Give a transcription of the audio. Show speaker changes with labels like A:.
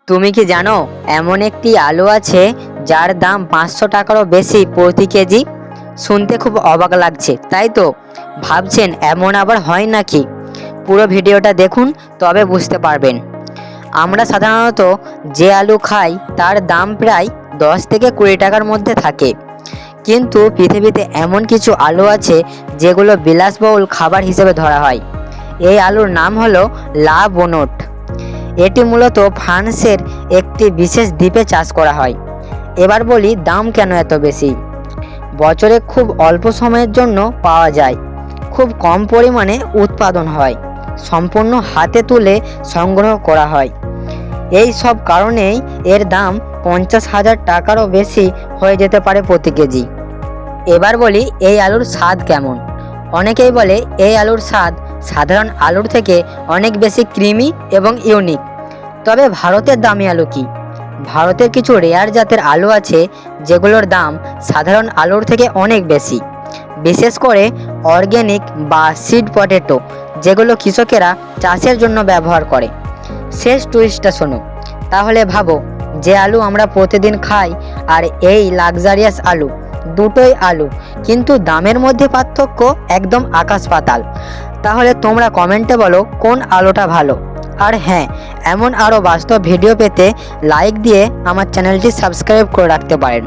A: তুমি কি জানো এমন একটি আলু আছে যার দাম 500 টাকারও বেশি প্রতি কেজি? শুনতে খুব অবাক লাগছে তাই তো? ভাবছেন এমন আবার হয় নাকি? পুরো ভিডিওটা দেখুন, তবে বুঝতে পারবেন। আমরা সাধারণত যে আলু খাই তার দাম প্রায় 10 থেকে 20 টাকার মধ্যে থাকে, কিন্তু পৃথিবীতে এমন কিছু আলু আছে যেগুলো বিলাসবহুল খাবার হিসেবে ধরা হয়। এই আলুর নাম হলো লা বোনট। এটি মূলত ফ্রান্সের একটি বিশেষ দ্বীপে চাষ করা হয়। এবার বলি দাম কেন এত বেশি। বছরে খুব অল্প সময়ের জন্য পাওয়া যায়, খুব কম পরিমাণে উৎপাদন হয়, সম্পূর্ণ হাতে তুলে সংগ্রহ করা হয়। এই সব কারণেই এর দাম 50,000 টাকারও বেশি হয়ে যেতে পারে প্রতি কেজি। এবার বলি এই আলুর স্বাদ কেমন। অনেকেই বলে এই আলুর স্বাদ সাধারণ আলুর থেকে অনেক বেশি ক্রিমি এবং ইউনিক। তবে ভারতের দামি আলু কি? ভারতের কিছু রেয়ার জাতের আলু আছে যেগুলোর দাম সাধারণ আলুর থেকে অনেক বেশি, বিশেষ করে অর্গ্যানিক বা সিড পটেটো, যেগুলো কৃষকেরা চাষের জন্য ব্যবহার করে। শেষ টুইস্টটা শোনো, তাহলে ভাবো যে আলু আমরা প্রতিদিন খাই আর এই লাক্সারিয়াস আলু, দুটোই আলু, কিন্তু দামের মধ্যে পার্থক্য একদম আকাশ পাতাল। তাহলে তোমরা কমেন্টে বলো কোন আলুটা ভালো। আর হ্যাঁ, এমন আরও বাস্তব ভিডিও পেতে লাইক দিয়ে আমার চ্যানেলটি সাবস্ক্রাইব করে রাখতে পারেন।